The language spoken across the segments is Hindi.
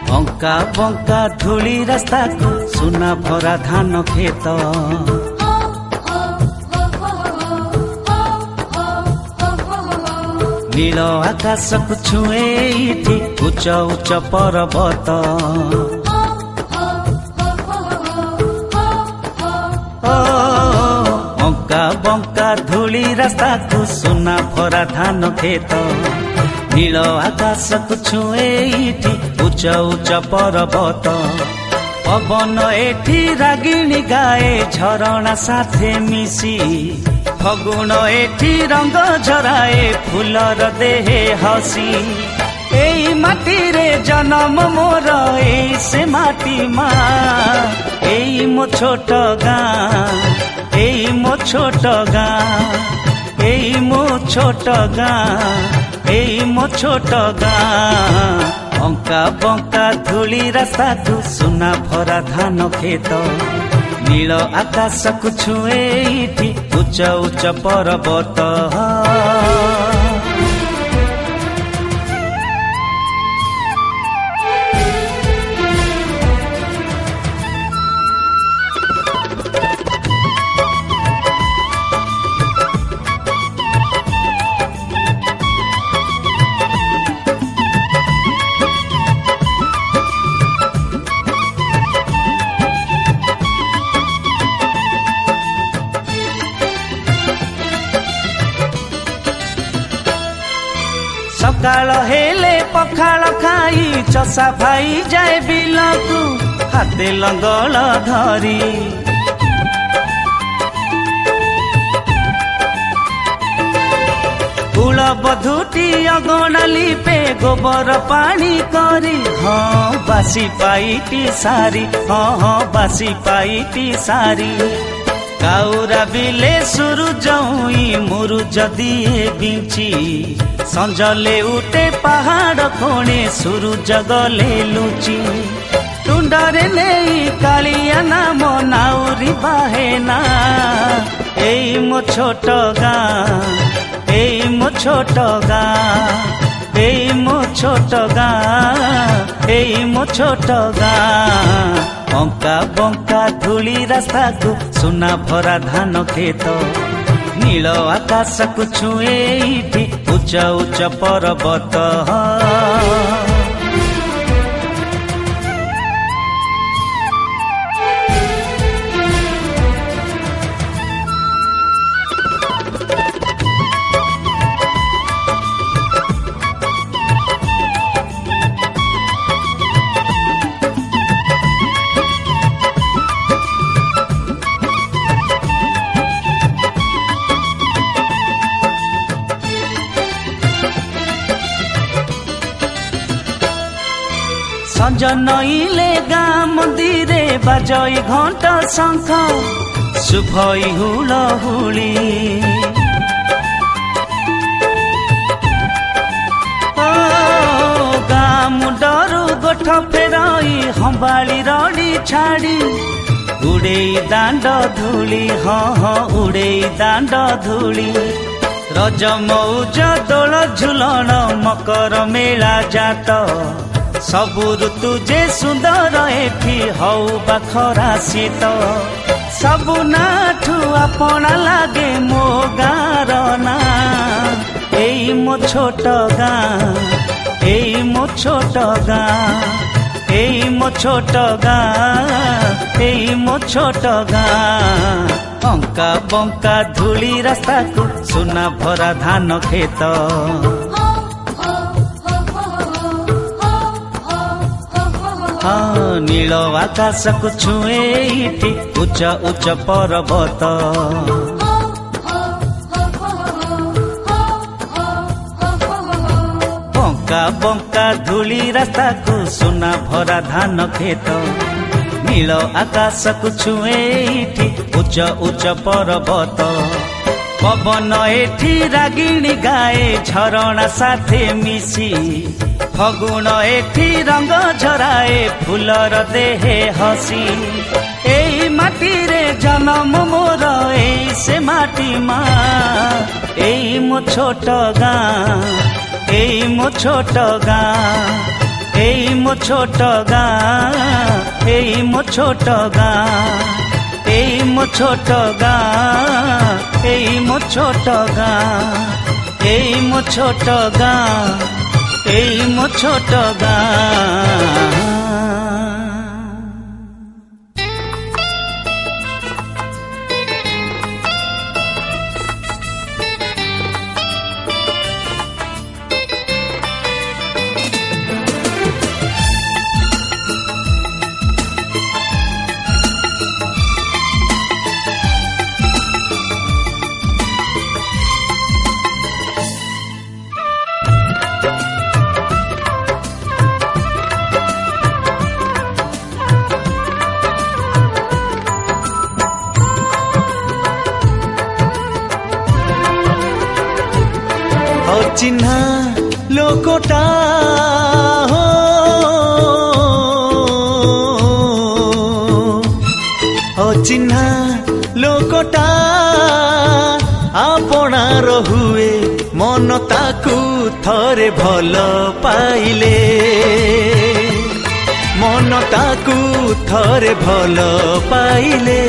बंका बंका धूली रास्ता को सुना भरा धान खेत नील आकाश को छुए उच्च उच्च पर्वत बंका बंका धूली रास्ता को सुना भरा धान खेत नील आकाश को छुए उच्च उच्च पर्वत पवन एठी रागिणी गाए झरणा साथे मिसी फगुण एठी रंग झराए फूलर देहे हसी एई माटी रे जन्म मोर एई से माटी माँ एई मो छोट गाँ एई मो छोट गाँ एई मो छोट गाँ एई मो छोट गाँ बंका बंका धूली रास्ता को सुना भरा धान खेत नील आकाश को छुए उच्च उच्च पर्वत सकाळ हेले पखाळ खाई चषा भाई जाए बिलकु हाते लंगल धरी कुल बधुटी अगणा लिपे गोबर पानी करी हाँ बासी पाईटी सारी हाँ बासी पाईटी सारी काउरा बिले सुरुज मुरुज दिए बिंची संजले उठे पहाड़ कोणे सुरुज गले लुची टुंडरे नहीं कालिया नाम नाउरी बाहेना एई मो छोट गाँ एई मो छोट गाँ एई मो छोट गाँ एई मो छोट गाँ बंका बंका धूली रास्ता को सुना भरा धान खेत नील आकाश को छुए उच्च उच्च पर्वत संज नईले गाँ मंदिरे बाजई घंट शंख शुभई हुलहुली गाँ मुंडरू गोठ फेरई हंबाली रड़ी छाड़ी उड़े दांड धूली हाँ हाँ उड़े दांड धूली रज मौज दोल झुलन मकर मेला जात सबु ऋतु जे सुंदर एठी हौ बखरा शीत सबु नाठु अपना लागे मो गाँर ना एई मो छोट गाँ एई मो छोट गाँ एई मो छोट गाँ एई मो छोट गाँ बंका बंका धूली रास्ता को सुना भरा धान खेत हाँ नील आकाश को छुए उच्च उच्च पर्वत बंका बंका धूली रास्ता को सुना भरा धान खेत नील आकाश को छुए एठी उच्च उच्च पर्वत पवन एठी रागिणी गाए झरणा साथे मिसी फगुण एठी रंग झराए फूलर देहे हसी एई माटी रे जन्म मोर एई से माटी माँ एई मो छोट गाँ एई मो छोट गाँ एई मो छोट गाँ एई मो छोट गाँ एई मो छोट गाँ एई मो छोट गाँ एई मो छोट गाँ एई मो छोट गाँ। चिन्हा लोकोटा हो चिन्हा लोकोटा आपणार हुए मन ताकू थरे भल पाइले मन ताकू थरे भल पाइले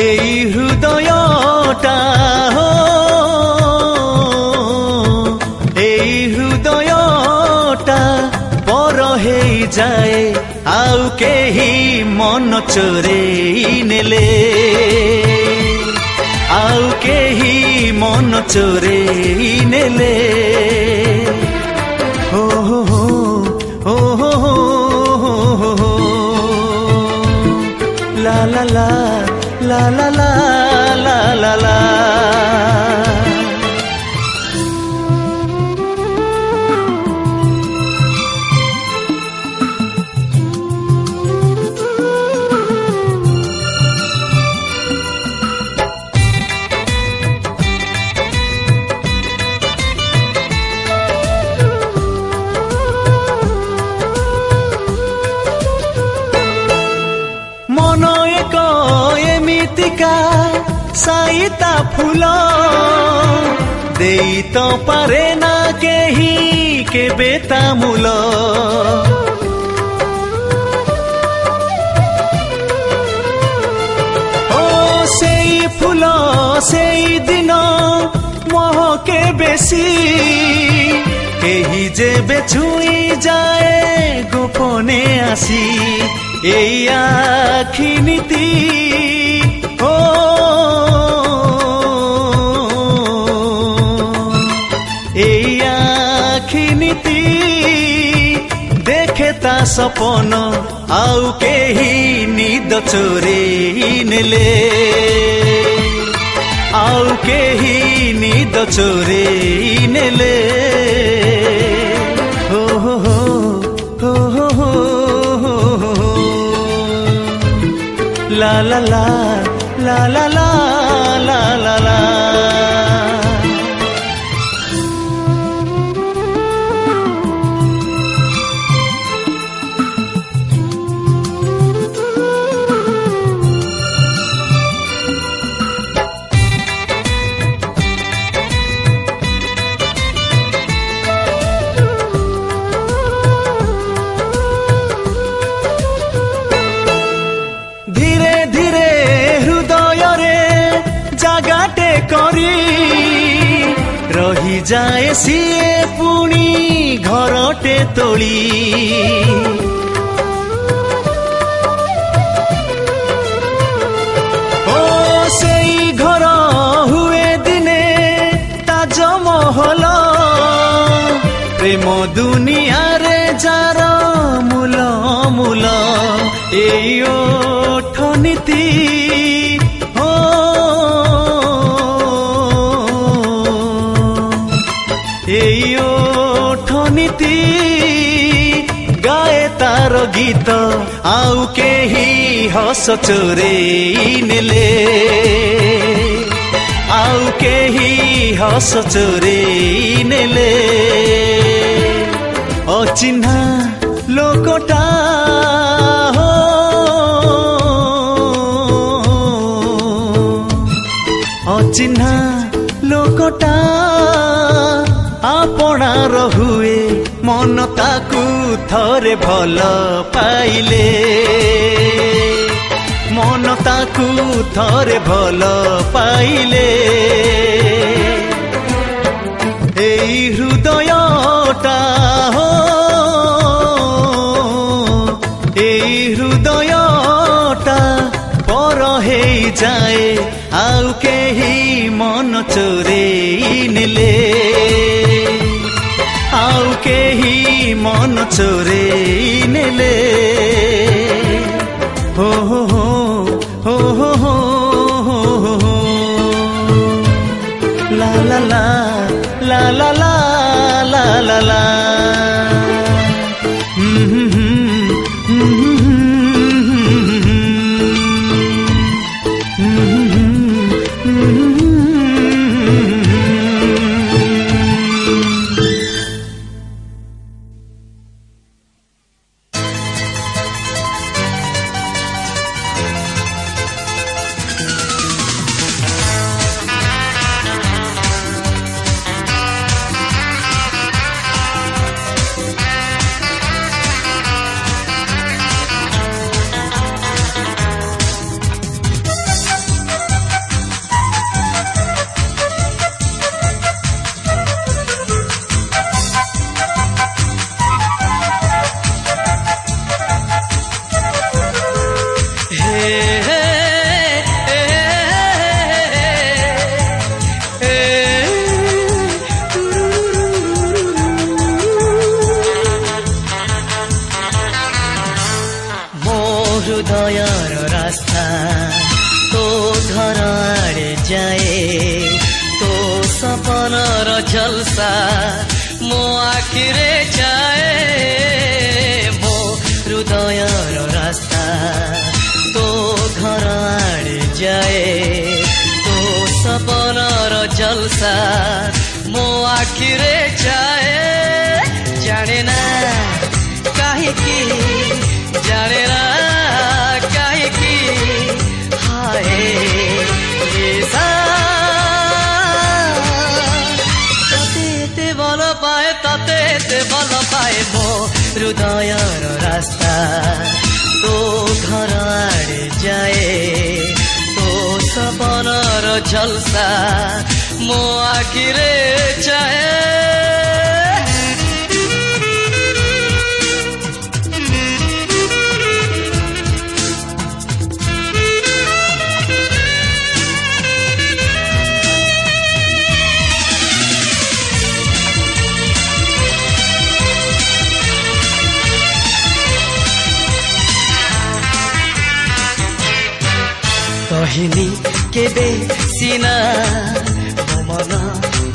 एई हृदयटा हो जाए आउ केही मन चोरेई नेले आउ केही मन चोरेई नेले हो हो हो हो हो हो हो ला ला ला ला ला ला ला ला ला साईता फूल देई तो पारे ना केही के बेता मूल ओ सेई फूल सेई दिन महके बेसी केही जेबे छुई जाए गोपने आसी एई आखि नीति देखेता सपन आउ केही निद चोरेई नेले आउ केही निद चोरेई नेले हो हो हो हो हो हो हो ला ला ला ला ला ला ला ला ला रही जाए सीए पुणी घरटे तोली ओ सेई घर हुए दिने ताजमहल प्रेम दुनिया रे जार मूल मूल एई ओठ नीति गीत आउ केही हस चोरेई नेले आउ केही हस चोरेई नेले अचिन्हा लोकटा हो अचिन्हा लोकटा आपणार हुए मन ताकू थरे भल पाइले मन ताकू थरे भल पाइले एई हृदयटा हो एई हृदयटा पर हेई जाए आउ केही मन चोरेई नेले आउ केही मन चोरेई नेले हो हो हो हो हो हो हो ला ला ला ला ला ला ला ला ला हृदयर रास्ता तो घर आड़े जाए तो सपनर झलसा मो आखिरे जाए मो हृदयर रास्ता तो घर आड़े जाए तो सपनर झलसा मो आखिरे जाए जाने ना काहे की जाने ना काहे की हाय तते भल पाए तते भल पाए मो हृदयर रास्ता तो घर आड़े जाए तो सपनर झलसा मो आखिरे जाए कहिनी केबे सिना मन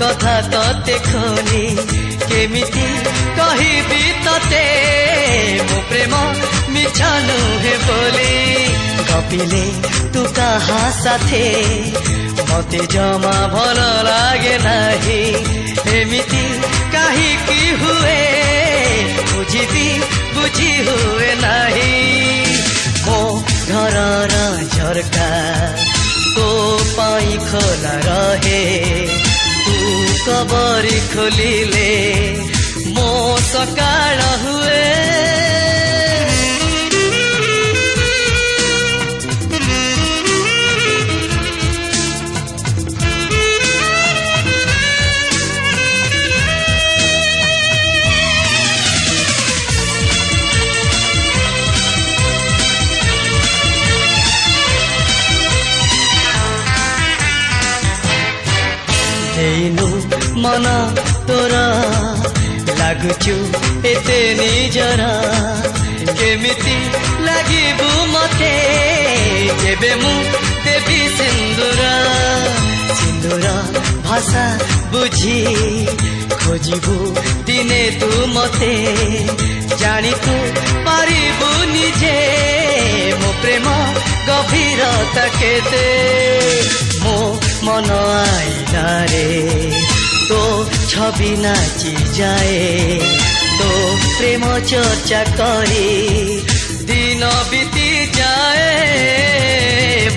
कथा तते खोली केमिति कहिबी तते मो प्रेम मिछा नुहे बोली गपिले तू कहा साथे मते जमा भल लागे नाही एमिति काहे की हुए बुझिबी बुझी हुए नाही मो घरर झरका तो पाई खोला रहे तू कबरी खोलिले मो सकाळ हुए मन तोरा लागुचु एते निजरा केमिति लागिबु मते जेबे मु देबी सिंदूरा सिंदूरा भाषा बुझी खोजिबु दिने तू मते जानी तू पारिबु निजे मो प्रेम गभीरता केते मो मन आईना रे तो छवि नाची जाए तो प्रेम चर्चा करी दिन बीती जाए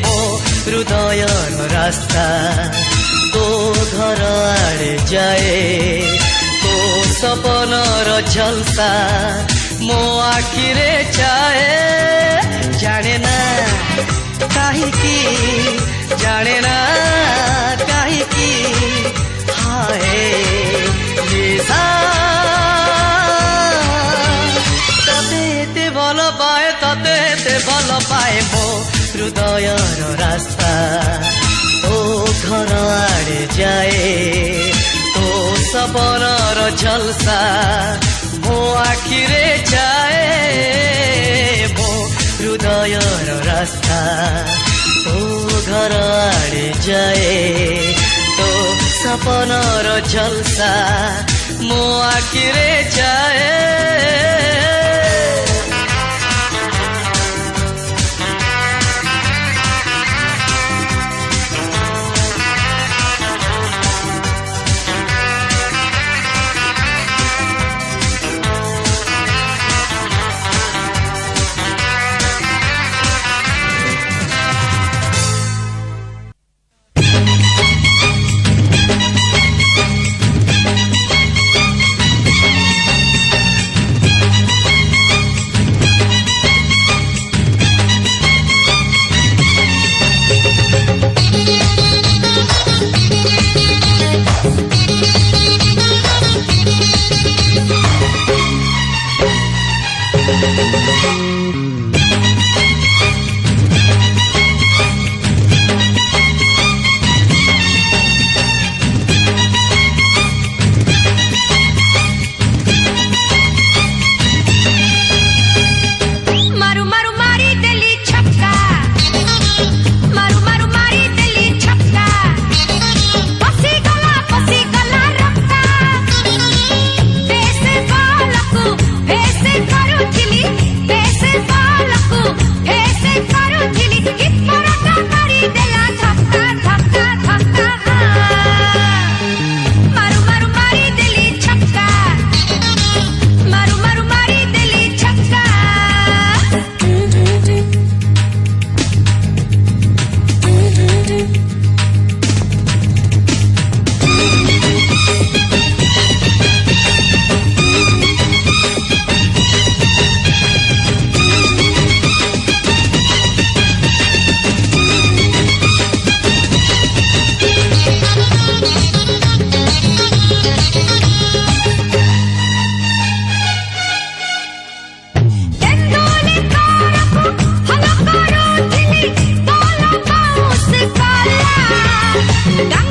मो हृदय रास्ता तो घर आड़े जाए तो सपनर झलसा मो आखिरे जाए जाने ना काहीकि जाने ना काहीकि हाय निशा तते भल पाए तते भल पाए मो हृदयर रास्ता तो घर आड़े जाए तो सपनर झलसा मो आखिरे जाए मो हृदयर रास्ता तो घर आड़े जाए तो सपनर झलसा मो आखिरे जाए Ganga